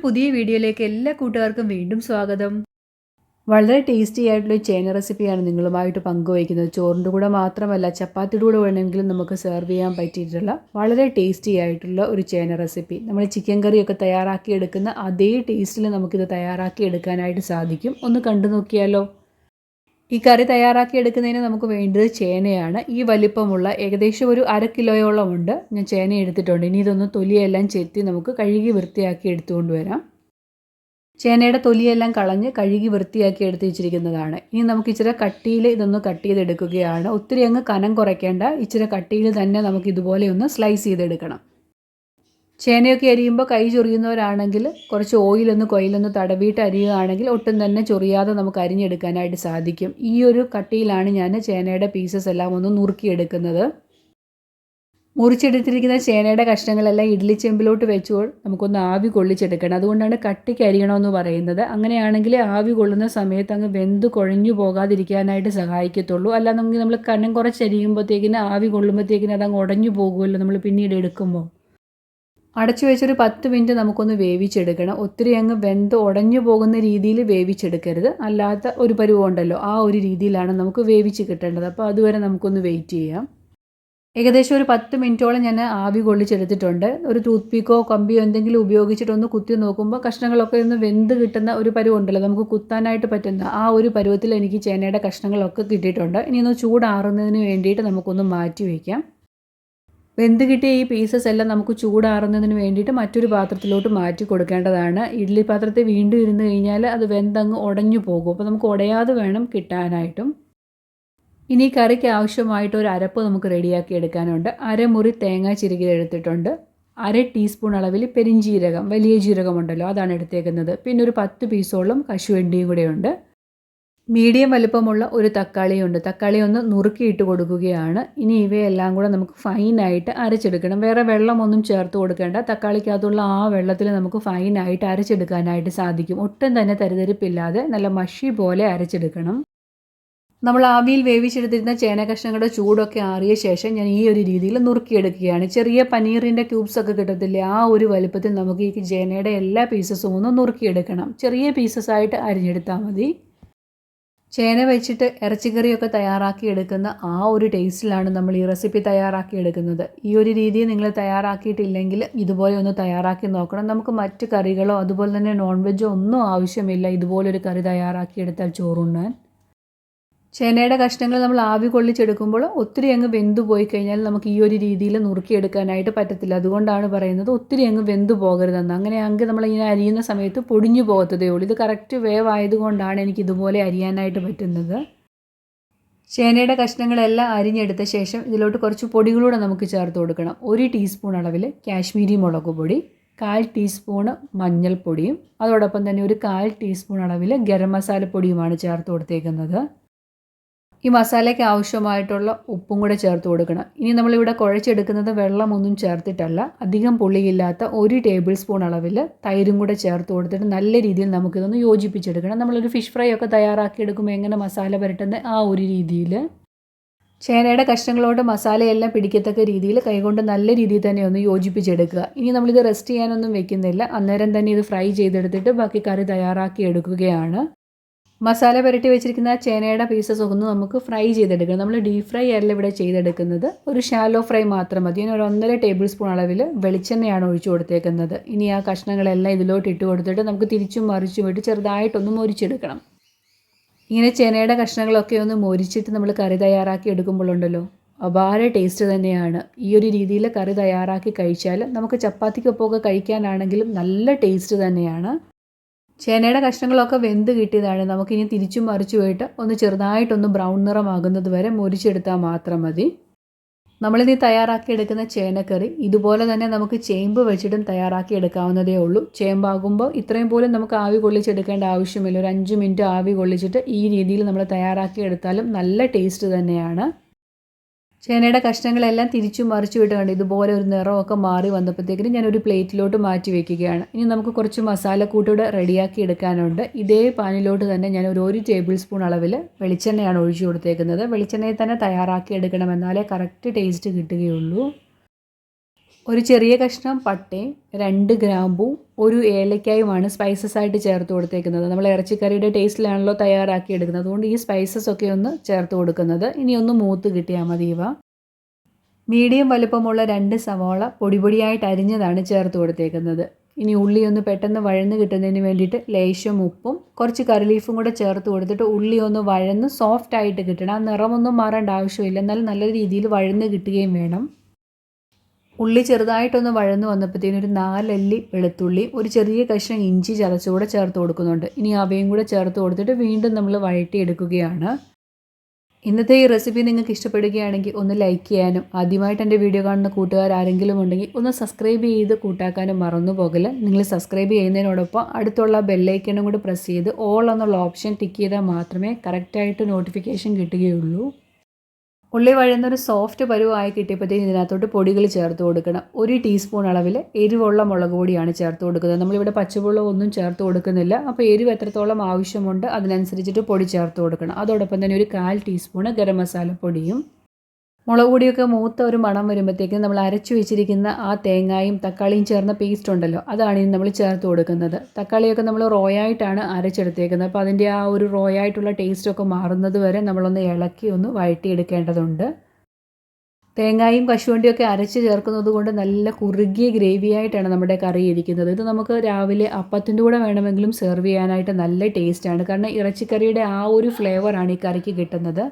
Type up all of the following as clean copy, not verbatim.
പുതിയ വീഡിയോയിലേക്ക് എല്ലാ കൂട്ടുകാർക്കും വീണ്ടും സ്വാഗതം. വളരെ ടേസ്റ്റി ആയിട്ടുള്ള ചേന റെസിപ്പിയാണ് നിങ്ങളുമായിട്ട് പങ്കുവയ്ക്കുന്നത്. ചോറിൻ്റെ കൂടെ മാത്രമല്ല, ചപ്പാത്തിയുടെ കൂടെ വേണമെങ്കിലും നമുക്ക് സെർവ് ചെയ്യാൻ പറ്റിയിട്ടുള്ള വളരെ ടേസ്റ്റി ആയിട്ടുള്ള ഒരു ചേന റെസിപ്പി. നമ്മൾ ചിക്കൻ കറിയൊക്കെ തയ്യാറാക്കി എടുക്കുന്ന അതേ ടേസ്റ്റിൽ നമുക്കിത് തയ്യാറാക്കി എടുക്കാനായിട്ട് സാധിക്കും. ഒന്ന് കണ്ടു നോക്കിയാലോ. ഈ കറി തയ്യാറാക്കി എടുക്കുന്നതിന് നമുക്ക് വേണ്ടത് ചേനയാണ്. ഈ വലിപ്പമുള്ള ഏകദേശം ഒരു 1/2 കിലോയോളം ഉണ്ട്. ഞാൻ ചേന എടുത്തിട്ടുണ്ട്. ഇനി ഇതൊന്ന് തൊലിയെല്ലാം ചെത്തി നമുക്ക് കഴുകി വൃത്തിയാക്കി എടുത്തുകൊണ്ട് വരാം. ചേനയുടെ തൊലിയെല്ലാം കളഞ്ഞ് കഴുകി വൃത്തിയാക്കി എടുത്ത് വെച്ചിരിക്കുന്നതാണ്. ഇനി നമുക്ക് ഇച്ചിരി കട്ടിയിൽ ഇതൊന്ന് കട്ട് ചെയ്തെടുക്കുകയാണ്. ഒത്തിരി അങ്ങ് കനം കുറയ്ക്കേണ്ട, ഇച്ചിരി കട്ടിയിൽ തന്നെ നമുക്ക് ഇതുപോലെ ഒന്ന് സ്ലൈസ് ചെയ്തെടുക്കണം. ചേനയൊക്കെ അരിയുമ്പോൾ കൈ ചൊറിയുന്നവരാണെങ്കിൽ കുറച്ച് കൊയിലൊന്ന് തടവിയിട്ട് അരിയുകയാണെങ്കിൽ ഒട്ടും തന്നെ ചൊറിയാതെ നമുക്ക് അരിഞ്ഞെടുക്കാനായിട്ട് സാധിക്കും. ഈ ഒരു കട്ടിയിലാണ് ഞാൻ ചേനയുടെ പീസസ് എല്ലാം ഒന്ന് നുറുക്കിയെടുക്കുന്നത്. മുറിച്ചെടുത്തിരിക്കുന്ന ചേനയുടെ കഷ്ണങ്ങളെല്ലാം ഇഡ്ഡലി ചെമ്പിലോട്ട് വെച്ചുകൊണ്ട് നമുക്കൊന്ന് ആവി കൊള്ളിച്ചെടുക്കണം. അതുകൊണ്ടാണ് കട്ടിക്ക് അരിയണമെന്ന് പറയുന്നത്. അങ്ങനെയാണെങ്കിൽ ആവി കൊള്ളുന്ന സമയത്ത് അങ്ങ് വെന്ത് കുഴഞ്ഞു പോകാതിരിക്കാനായിട്ട് സഹായിക്കത്തുള്ളൂ. അല്ലാന്നുണ്ടെങ്കിൽ നമ്മൾ കനം കുറച്ചരിയുമ്പോഴത്തേക്കിന് ആവി കൊള്ളുമ്പോഴത്തേക്കിന് അതങ്ങ് ഉടഞ്ഞു പോകുമല്ലോ നമ്മൾ പിന്നീട് എടുക്കുമ്പോൾ. അടച്ചു വെച്ചൊരു 10 മിനിറ്റ് നമുക്കൊന്ന് വേവിച്ചെടുക്കണം. ഒത്തിരി അങ്ങ് വെന്ത് ഉടഞ്ഞു പോകുന്ന രീതിയിൽ വേവിച്ചെടുക്കരുത്. അല്ലാത്ത ഒരു പരുവമുണ്ടല്ലോ, ആ ഒരു രീതിയിലാണ് നമുക്ക് വേവിച്ച് കിട്ടേണ്ടത്. അപ്പോൾ അതുവരെ നമുക്കൊന്ന് വെയിറ്റ് ചെയ്യാം. ഏകദേശം ഒരു 10 മിനിറ്റോളം ഞാൻ ആവി കൊള്ളിച്ചെടുത്തിട്ടുണ്ട്. ഒരു ടൂത്ത് പീക്കോ കമ്പിയോ എന്തെങ്കിലും ഉപയോഗിച്ചിട്ടൊന്ന് കുത്തി നോക്കുമ്പോൾ കഷ്ണങ്ങളൊക്കെ ഒന്ന് വെന്ത് കിട്ടുന്ന ഒരു പരുവുണ്ടല്ലോ, നമുക്ക് കുത്താനായിട്ട് പറ്റുന്ന ആ ഒരു പരുവത്തിൽ എനിക്ക് ചേനയുടെ കഷ്ണങ്ങളൊക്കെ കിട്ടിയിട്ടുണ്ട്. ഇനി ഒന്ന് ചൂടാറുന്നതിന് വേണ്ടിയിട്ട് നമുക്കൊന്ന് മാറ്റി വയ്ക്കാം. വെന്ത് കിട്ടിയ ഈ പീസസ് എല്ലാം നമുക്ക് ചൂടാറുന്നതിന് വേണ്ടിയിട്ട് മറ്റൊരു പാത്രത്തിലോട്ട് മാറ്റി കൊടുക്കേണ്ടതാണ്. ഇഡ്ഡലി പാത്രത്തിൽ വീണ്ടും ഇരുന്ന് കഴിഞ്ഞാൽ അത് വെന്തങ്ങ് ഉടഞ്ഞു പോകും. അപ്പോൾ നമുക്ക് ഉടയാതെ വേണം കിട്ടാനായിട്ടും. ഇനി കറിക്ക് ആവശ്യമായിട്ട് ഒരു അരപ്പ് നമുക്ക് റെഡിയാക്കി എടുക്കാനുണ്ട്. അരമുറി തേങ്ങ ചിരകി എടുത്തിട്ടുണ്ട്. 1/2 ടീസ്പൂൺ അളവിൽ പെരിഞ്ജീരകം, വലിയ ജീരകമുണ്ടല്ലോ, അതാണ് എടുത്തേക്കുന്നത്. പിന്നെ ഒരു 10 പീസോളം കശുവണ്ടിയും കൂടെയുണ്ട്. മീഡിയം വലുപ്പമുള്ള ഒരു തക്കാളിയുണ്ട്. തക്കാളി ഒന്ന് നുറുക്കിയിട്ട് കൊടുക്കുകയാണ്. ഇനി ഇവയെല്ലാം കൂടെ നമുക്ക് ഫൈനായിട്ട് അരച്ചെടുക്കണം. വേറെ വെള്ളമൊന്നും ചേർത്ത് കൊടുക്കേണ്ട. തക്കാളിക്കകത്തുള്ള ആ വെള്ളത്തിൽ നമുക്ക് ഫൈനായിട്ട് അരച്ചെടുക്കാനായിട്ട് സാധിക്കും. ഒട്ടും തന്നെ തരിതരിപ്പില്ലാതെ നല്ല മഷി പോലെ അരച്ചെടുക്കണം. നമ്മൾ ആവിയിൽ വേവിച്ചെടുത്തിരുന്ന ചേന കഷ്ണങ്ങളുടെ ചൂടൊക്കെ ആറിയ ശേഷം ഞാൻ ഈ ഒരു രീതിയിൽ നുറുക്കിയെടുക്കുകയാണ്. ചെറിയ പനീറിൻ്റെ ക്യൂബ്സൊക്കെ കിട്ടത്തില്ലേ, ആ ഒരു വലുപ്പത്തിൽ നമുക്ക് ഈ ചേനയുടെ എല്ലാ പീസസും ഒന്ന് നുറുക്കിയെടുക്കണം. ചെറിയ പീസസായിട്ട് അരിഞ്ഞെടുത്താൽ മതി. ചേന വെച്ചിട്ട് ഇറച്ചിക്കറിയൊക്കെ തയ്യാറാക്കി എടുക്കുന്ന ആ ഒരു ടേസ്റ്റിലാണ് നമ്മൾ ഈ റെസിപ്പി തയ്യാറാക്കി എടുക്കുന്നത്. ഈ ഒരു രീതി നിങ്ങൾ തയ്യാറാക്കിയിട്ടില്ലെങ്കിൽ ഇതുപോലെ ഒന്ന് തയ്യാറാക്കി നോക്കണം. നമുക്ക് മറ്റ് കറികളോ അതുപോലെ തന്നെ നോൺ വെജോ ഒന്നും ആവശ്യമില്ല ഇതുപോലൊരു കറി തയ്യാറാക്കിയെടുത്താൽ ചോറുണ്ണാൻ. ചേനയുടെ കഷ്ണങ്ങൾ നമ്മൾ ആവി കൊള്ളിച്ചെടുക്കുമ്പോൾ ഒത്തിരി അങ്ങ് വെന്തു പോയി കഴിഞ്ഞാൽ നമുക്ക് ഈ ഒരു രീതിയിൽ നുറുക്കിയെടുക്കാനായിട്ട് പറ്റത്തില്ല. അതുകൊണ്ടാണ് പറയുന്നത് ഒത്തിരി അങ്ങ് വെന്തു പോകരുതെന്ന്. അങ്ങനെയാണെങ്കിൽ നമ്മളിങ്ങനെ അരിയുന്ന സമയത്ത് പൊടിഞ്ഞു പോകത്തതേ ഉള്ളൂ. ഇത് കറക്റ്റ് വേവായതുകൊണ്ടാണ് എനിക്ക് ഇതുപോലെ അരിയാനായിട്ട് പറ്റുന്നത്. ചേനയുടെ കഷ്ണങ്ങളെല്ലാം അരിഞ്ഞെടുത്ത ശേഷം ഇതിലോട്ട് കുറച്ച് പൊടികളൂടെ നമുക്ക് ചേർത്ത് കൊടുക്കണം. 1 ടീസ്പൂൺ അളവിൽ കാശ്മീരി മുളക് പൊടി, 1/4 ടീസ്പൂൺ മഞ്ഞൾപ്പൊടിയും അതോടൊപ്പം തന്നെ ഒരു 1/4 ടീസ്പൂൺ അളവിൽ ഗരം മസാലപ്പൊടിയുമാണ് ചേർത്ത് കൊടുത്തേക്കുന്നത്. ഈ മസാലയ്ക്ക് ആവശ്യമായിട്ടുള്ള ഉപ്പും കൂടെ ചേർത്ത് കൊടുക്കണം. ഇനി നമ്മളിവിടെ കുഴച്ചെടുക്കുന്നത് വെള്ളമൊന്നും ചേർത്തിട്ടല്ല. അധികം പുളിയില്ലാത്ത 1 ടേബിൾ സ്പൂൺ അളവിൽ തൈരും കൂടെ ചേർത്ത് കൊടുത്തിട്ട് നല്ല രീതിയിൽ നമുക്കിതൊന്ന് യോജിപ്പിച്ചെടുക്കണം. നമ്മളൊരു ഫിഷ് ഫ്രൈ ഒക്കെ തയ്യാറാക്കി എടുക്കുമ്പോൾ എങ്ങനെ മസാല പുരട്ടുന്ന ആ ഒരു രീതിയിൽ ചേനയുടെ കഷ്ണങ്ങളോട് മസാലയെല്ലാം പിടിക്കത്തക്ക രീതിയിൽ കൈകൊണ്ട് നല്ല രീതിയിൽ തന്നെ ഒന്ന് യോജിപ്പിച്ചെടുക്കുക. ഇനി നമ്മളിത് റെസ്റ്റ് ചെയ്യാനൊന്നും വെക്കുന്നില്ല. അന്നേരം തന്നെ ഇത് ഫ്രൈ ചെയ്തെടുത്തിട്ട് ബാക്കി കറി തയ്യാറാക്കി എടുക്കുകയാണ്. മസാല പുരട്ടി വെച്ചിരിക്കുന്ന ചേനയുടെ പീസസ് ഒന്ന് നമുക്ക് ഫ്രൈ ചെയ്തെടുക്കണം. നമ്മൾ ഡീപ് ഫ്രൈ അല്ല ഇവിടെ ചെയ്തെടുക്കുന്നത്, ഒരു ഷാലോ ഫ്രൈ മാത്രം മതി. ഒരു 1.5 ടേബിൾ സ്പൂൺ അളവിൽ വെളിച്ചെണ്ണയാണ് ഒഴിച്ചു കൊടുത്തേക്കുന്നത്. ഇനി ആ കഷ്ണങ്ങളെല്ലാം ഇതിലോട്ട് ഇട്ട് കൊടുത്തിട്ട് നമുക്ക് തിരിച്ചും മറിച്ചും ഇട്ട് ചെറുതായിട്ടൊന്ന് മൊരിച്ചെടുക്കണം. ഇങ്ങനെ ചേനയുടെ കഷ്ണങ്ങളൊക്കെ ഒന്ന് മൊരിച്ചിട്ട് നമ്മൾ കറി തയ്യാറാക്കി എടുക്കുമ്പോഴുണ്ടല്ലോ, അപാര ടേസ്റ്റ് തന്നെയാണ്. ഈ ഒരു രീതിയിൽ കറി തയ്യാറാക്കി കഴിച്ചാൽ നമുക്ക് ചപ്പാത്തിക്കൊപ്പമൊക്കെ കഴിക്കാനാണെങ്കിലും നല്ല ടേസ്റ്റ് തന്നെയാണ്. ചേനയുടെ കഷ്ണങ്ങളൊക്കെ വെന്ത് കിട്ടിയതാണ്. നമുക്കിനി തിരിച്ചും മറിച്ചു പോയിട്ട് ഒന്ന് ചെറുതായിട്ടൊന്ന് ബ്രൗൺ നിറമാകുന്നത് വരെ മൊരിച്ചെടുത്താൽ മാത്രം മതി. നമ്മളിനി തയ്യാറാക്കി എടുക്കുന്ന ചേനക്കറി ഇതുപോലെ തന്നെ നമുക്ക് ചേമ്പ് വെച്ചിട്ടും തയ്യാറാക്കി എടുക്കാവുന്നതേ ഉള്ളൂ. ചേമ്പാകുമ്പോൾ ഇത്രയും പോലും നമുക്ക് ആവി കൊള്ളിച്ചെടുക്കേണ്ട ആവശ്യമില്ല. ഒരു 5 മിനിറ്റ് ആവി കൊള്ളിച്ചിട്ട് ഈ രീതിയിൽ നമ്മൾ തയ്യാറാക്കി എടുത്താലും നല്ല ടേസ്റ്റ് തന്നെയാണ്. ചേനയുടെ കഷ്ണങ്ങളെല്ലാം തിരിച്ചും മറിച്ചു വിട്ടുകൊണ്ട് ഇതുപോലെ ഒരു നിറമൊക്കെ മാറി വന്നപ്പോഴത്തേക്കിനും ഞാനൊരു പ്ലേറ്റിലോട്ട് മാറ്റി വയ്ക്കുകയാണ്. ഇനി നമുക്ക് കുറച്ച് മസാലക്കൂട്ടൂടെ റെഡിയാക്കി എടുക്കാനുണ്ട്. ഇതേ പാനിലോട്ട് തന്നെ ഞാൻ ഒരു 1 ടേബിൾ സ്പൂൺ അളവിൽ വെളിച്ചെണ്ണയാണ് ഒഴിച്ചു കൊടുത്തേക്കുന്നത്. വെളിച്ചെണ്ണയിൽ തന്നെ തയ്യാറാക്കി എടുക്കണം, എന്നാലേ കറക്റ്റ് ടേസ്റ്റ് കിട്ടുകയുള്ളൂ. ഒരു ചെറിയ കഷ്ണം പട്ടയും 2 ഗ്രാമ്പും 1 ഏലക്കായുമാണ് സ്പൈസസ് ആയിട്ട് ചേർത്ത് കൊടുത്തേക്കുന്നത്. നമ്മൾ ഇറച്ചിക്കറിയുടെ ടേസ്റ്റിലാണല്ലോ തയ്യാറാക്കി എടുക്കുന്നത്, അതുകൊണ്ട് ഈ സ്പൈസസ് ഒക്കെ ഒന്ന് ചേർത്ത് കൊടുക്കുന്നത്. ഇനി ഒന്ന് മൂത്ത് കിട്ടിയാൽ മതി. ഇവ മീഡിയം വലുപ്പമുള്ള 2 സവാള പൊടിയായിട്ട് അരിഞ്ഞതാണ് ചേർത്ത് കൊടുത്തേക്കുന്നത്. ഇനി ഉള്ളി ഒന്ന് പെട്ടെന്ന് വഴന്ന് കിട്ടുന്നതിന് വേണ്ടിയിട്ട് ലേശം ഉപ്പും കുറച്ച് കറി ലീഫും കൂടെ ചേർത്ത് കൊടുത്തിട്ട് ഉള്ളി ഒന്ന് വഴന്ന് സോഫ്റ്റ് ആയിട്ട് കിട്ടണം. ആ നിറമൊന്നും മാറേണ്ട ആവശ്യമില്ല, എന്നാൽ നല്ല രീതിയിൽ വഴന്ന് കിട്ടുകയും വേണം. ഉള്ളി ചെറുതായിട്ടൊന്ന് വഴന്ന് വന്നപ്പോഴത്തേനും ഒരു 4 അല്ലി വെളുത്തുള്ളി, ഒരു ചെറിയ കഷ്ണം ഇഞ്ചി ചതച്ചുകൂടെ ചേർത്ത് കൊടുക്കുന്നുണ്ട്. ഇനി അവയും കൂടെ ചേർത്ത് കൊടുത്തിട്ട് വീണ്ടും നമ്മൾ വഴറ്റിയെടുക്കുകയാണ്. ഇന്നത്തെ ഈ റെസിപ്പി നിങ്ങൾക്ക് ഇഷ്ടപ്പെടുകയാണെങ്കിൽ ഒന്ന് ലൈക്ക് ചെയ്യാനും ആദ്യമായിട്ട് എൻ്റെ വീഡിയോ കാണുന്ന കൂട്ടുകാർ ആരെങ്കിലും ഉണ്ടെങ്കിൽ ഒന്ന് സബ്സ്ക്രൈബ് ചെയ്ത് കൂട്ടാക്കാനും മറന്നു പോകല്. നിങ്ങൾ സബ്സ്ക്രൈബ് ചെയ്യുന്നതിനോടൊപ്പം അടുത്തുള്ള ബെല്ലൈക്കണും കൂടി പ്രസ് ചെയ്ത് ഓൾ എന്നുള്ള ഓപ്ഷൻ ടിക്ക് ചെയ്താൽ മാത്രമേ കറക്റ്റായിട്ട് നോട്ടിഫിക്കേഷൻ കിട്ടുകയുള്ളൂ. ഉള്ളി വഴന്നൊരു സോഫ്റ്റ് പരുവായി കിട്ടിയപ്പോഴത്തേക്കും ഇതിനകത്തോട്ട് പൊടികൾ ചേർത്ത് കൊടുക്കണം. 1 ടീസ്പൂൺ അളവിൽ എരിവുള്ള മുളക് പൊടിയാണ് ചേർത്ത് കൊടുക്കുന്നത്. നമ്മളിവിടെ പച്ചമുളക് ഒന്നും ചേർത്ത് കൊടുക്കുന്നില്ല. അപ്പോൾ എരിവ് എത്രത്തോളം ആവശ്യമുണ്ട് അതിനനുസരിച്ചിട്ട് പൊടി ചേർത്ത് കൊടുക്കണം. അതോടൊപ്പം തന്നെ ഒരു 1/4 ടീസ്പൂൺ ഗരം മസാലപ്പൊടിയും. മുളക് പൊടിയൊക്കെ മൂത്ത ഒരു മണം വരുമ്പോഴത്തേക്കും നമ്മൾ അരച്ചു വെച്ചിരിക്കുന്ന ആ തേങ്ങായും തക്കാളിയും ചേർന്ന പേസ്റ്റ് ഉണ്ടല്ലോ, അതാണ് ഇനി നമ്മൾ ചേർത്ത് കൊടുക്കുന്നത്. തക്കാളിയൊക്കെ നമ്മൾ റോയായിട്ടാണ് അരച്ചെടുത്തേക്കുന്നത്. അപ്പോൾ അതിൻ്റെ ആ ഒരു റോയായിട്ടുള്ള ടേസ്റ്റൊക്കെ മാറുന്നത് വരെ നമ്മളൊന്ന് ഇളക്കി ഒന്ന് വഴറ്റിയെടുക്കേണ്ടതുണ്ട്. തേങ്ങായും കശുവണ്ടിയൊക്കെ അരച്ച് ചേർക്കുന്നത് കൊണ്ട് നല്ല കുറുകിയ ഗ്രേവി ആയിട്ടാണ് നമ്മുടെ കറി ഇരിക്കുന്നത്. ഇത് നമുക്ക് രാവിലെ അപ്പത്തിൻ്റെ കൂടെ വേണമെങ്കിലും സെർവ് ചെയ്യാനായിട്ട് നല്ല ടേസ്റ്റാണ്. കാരണം ഇറച്ചിക്കറിയുടെ ആ ഒരു ഫ്ലേവറാണ് ഈ കറിക്ക് കിട്ടുന്നത്.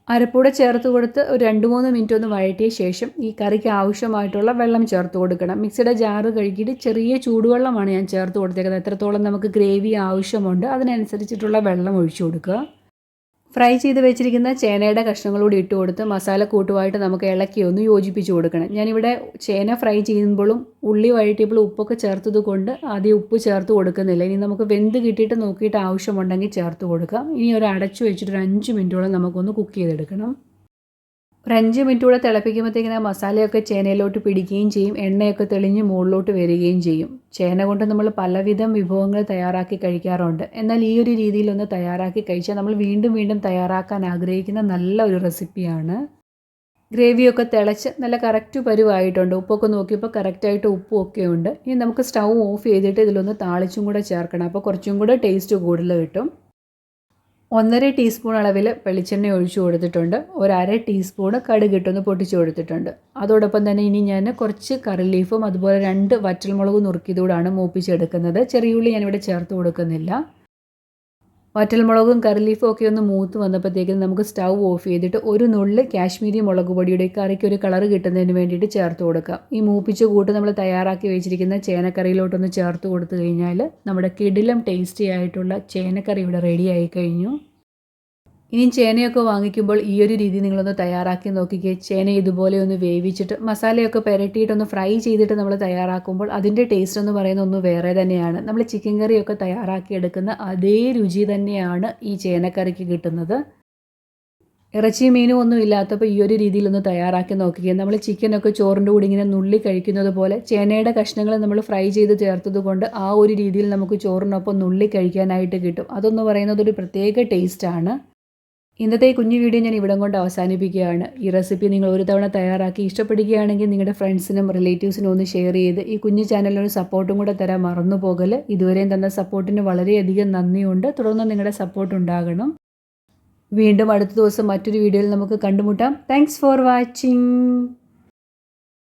അരപ്പൂടെ ചേർത്ത് കൊടുത്ത് ഒരു 2-3 മിനിറ്റ് ഒന്ന് വഴറ്റിയ ശേഷം ഈ കറിക്ക് ആവശ്യമായിട്ടുള്ള വെള്ളം ചേർത്ത് കൊടുക്കണം. മിക്സിയുടെ ജാറ് കഴുകിയിട്ട് ചെറിയ ചൂടുവെള്ളമാണ് ഞാൻ ചേർത്ത് കൊടുത്തേക്കുന്നത്. എത്രത്തോളം നമുക്ക് ഗ്രേവി ആവശ്യമുണ്ട് അതിനനുസരിച്ചിട്ടുള്ള വെള്ളം ഒഴിച്ചു കൊടുക്കുക. ഫ്രൈ ചെയ്ത് വെച്ചിരിക്കുന്ന ചേനയുടെ കഷ്ണങ്ങളൂടി ഇട്ട് കൊടുത്ത് മസാല കൂട്ടുമായിട്ട് നമുക്ക് ഇളക്കി ഒന്ന് യോജിപ്പിച്ച് കൊടുക്കണം. ഞാനിവിടെ ചേന ഫ്രൈ ചെയ്യുമ്പോഴും ഉള്ളി വഴറ്റിയപ്പോഴും ഉപ്പൊക്കെ ചേർത്തത് കൊണ്ട് ആദ്യം ഉപ്പ് ചേർത്ത് കൊടുക്കുന്നില്ല. ഇനി നമുക്ക് വെന്ത് കിട്ടിയിട്ട് നോക്കിയിട്ട് ആവശ്യമുണ്ടെങ്കിൽ ചേർത്ത് കൊടുക്കാം. ഇനി ഒരു അടച്ചു വെച്ചിട്ട് ഒരു 5 മിനിറ്റോളം നമുക്കൊന്ന് കുക്ക് ചെയ്തെടുക്കണം. ഒരു 5 മിനിറ്റ് കൂടെ തിളപ്പിക്കുമ്പോഴത്തേക്കിന് ആ മസാലയൊക്കെ ചേനയിലോട്ട് പിടിക്കുകയും ചെയ്യും, എണ്ണയൊക്കെ തെളിഞ്ഞ് മുകളിലോട്ട് വരികയും ചെയ്യും. ചേന കൊണ്ട് നമ്മൾ പലവിധം വിഭവങ്ങൾ തയ്യാറാക്കി കഴിക്കാറുണ്ട്. എന്നാൽ ഈ ഒരു രീതിയിലൊന്ന് തയ്യാറാക്കി കഴിച്ചാൽ നമ്മൾ വീണ്ടും വീണ്ടും തയ്യാറാക്കാൻ ആഗ്രഹിക്കുന്ന നല്ല ഒരു റെസിപ്പിയാണ്. ഗ്രേവിയൊക്കെ തിളച്ച് നല്ല കറക്റ്റ് പരുവായിട്ടുണ്ട്. ഉപ്പൊക്കെ നോക്കിയപ്പോൾ കറക്റ്റായിട്ട് ഉപ്പും ഒക്കെ ഉണ്ട്. ഇനി നമുക്ക് സ്റ്റൗ ഓഫ് ചെയ്തിട്ട് ഇതിലൊന്ന് താളിച്ചും കൂടെ ചേർക്കണം. അപ്പോൾ കുറച്ചും കൂടെ ടേസ്റ്റ് കൂടുതൽ കിട്ടും. 1/2 ടീസ്പൂൺ അളവിൽ വെളിച്ചെണ്ണ ഒഴിച്ചു കൊടുത്തിട്ടുണ്ട്. ഒരു 1/2 ടീസ്പൂൺ കടുകിട്ടൊന്ന് പൊട്ടിച്ചു കൊടുത്തിട്ടുണ്ട്. അതോടൊപ്പം തന്നെ ഇനി ഞാൻ കുറച്ച് കറി ലീഫും അതുപോലെ 2 വറ്റൽമുളകും നുറുക്കിയതോടാണ് മൂപ്പിച്ചെടുക്കുന്നത്. ചെറിയുള്ളി ഞാനിവിടെ ചേർത്ത് കൊടുക്കുന്നില്ല. വറ്റൽമുളകും കറി ലീഫും ഒക്കെ ഒന്ന് മൂത്ത് വന്നപ്പോഴത്തേക്കും നമുക്ക് സ്റ്റൗ ഓഫ് ചെയ്തിട്ട് ഒരു നുള്ളി കാശ്മീരി മുളക് പൊടിയുടെ കറിക്ക് ഒരു കളർ കിട്ടുന്നതിന് വേണ്ടിയിട്ട് ചേർത്ത് കൊടുക്കാം. ഈ മൂപ്പിച്ച കൂട്ട് നമ്മൾ തയ്യാറാക്കി വെച്ചിരിക്കുന്ന ചേനക്കറിയിലോട്ടൊന്ന് ചേർത്ത് കൊടുത്തു കഴിഞ്ഞാൽ നമ്മുടെ കിടിലം ടേസ്റ്റി ആയിട്ടുള്ള ചേനക്കറി ഇവിടെ റെഡി ആയി കഴിഞ്ഞു. ഇനി ചേനയൊക്കെ വാങ്ങിക്കുമ്പോൾ ഈ ഒരു രീതി നിങ്ങളൊന്ന് തയ്യാറാക്കി നോക്കിക്കേ. ചേന ഇതുപോലെ ഒന്ന് വേവിച്ചിട്ട് മസാലയൊക്കെ പുരട്ടിയിട്ടൊന്ന് ഫ്രൈ ചെയ്തിട്ട് നമ്മൾ തയ്യാറാക്കുമ്പോൾ അതിൻ്റെ ടേസ്റ്റ് എന്ന് പറയുന്ന ഒന്ന് വേറെ തന്നെയാണ്. നമ്മൾ ചിക്കൻ കറിയൊക്കെ തയ്യാറാക്കി എടുക്കുന്ന അതേ രുചി തന്നെയാണ് ഈ ചേനക്കറിക്ക് കിട്ടുന്നത്. ഇറച്ചി മീനും ഒന്നും ഇല്ലാത്തപ്പോൾ ഈ ഒരു രീതിയിലൊന്ന് തയ്യാറാക്കി നോക്കുക. നമ്മൾ ചിക്കനൊക്കെ ചോറിൻ്റെ കൂടി ഇങ്ങനെ നുള്ളി കഴിക്കുന്നത് പോലെ ചേനയുടെ കഷ്ണങ്ങൾ നമ്മൾ ഫ്രൈ ചെയ്ത് ചേർത്തത് കൊണ്ട് ആ ഒരു രീതിയിൽ നമുക്ക് ചോറിനൊപ്പം നുള്ളി കഴിക്കാനായിട്ട് കിട്ടും. അതൊന്ന് പറയുന്നത് ഒരു പ്രത്യേക ടേസ്റ്റാണ്. ഇന്നത്തെ ഈ കുഞ്ഞു വീഡിയോ ഞാൻ ഇവിടം കൊണ്ട് അവസാനിപ്പിക്കുകയാണ്. ഈ റെസിപ്പി നിങ്ങൾ ഒരു തവണ തയ്യാറാക്കി ഇഷ്ടപ്പെടുകയാണെങ്കിൽ നിങ്ങളുടെ ഫ്രണ്ട്സിനും റിലേറ്റീവ്സിനും ഒന്ന് ഷെയർ ചെയ്ത് ഈ കുഞ്ഞു ചാനലിനൊരു സപ്പോർട്ടും കൂടെ തരാൻ മറന്നു പോകല്. ഇതുവരെയും തന്ന സപ്പോർട്ടിന് വളരെയധികം നന്ദിയുണ്ട്. തുടർന്ന് നിങ്ങളുടെ സപ്പോർട്ട് ഉണ്ടാകണം. വീണ്ടും അടുത്ത ദിവസം മറ്റൊരു വീഡിയോയിൽ നമുക്ക് കണ്ടുമുട്ടാം. Thanks for watching.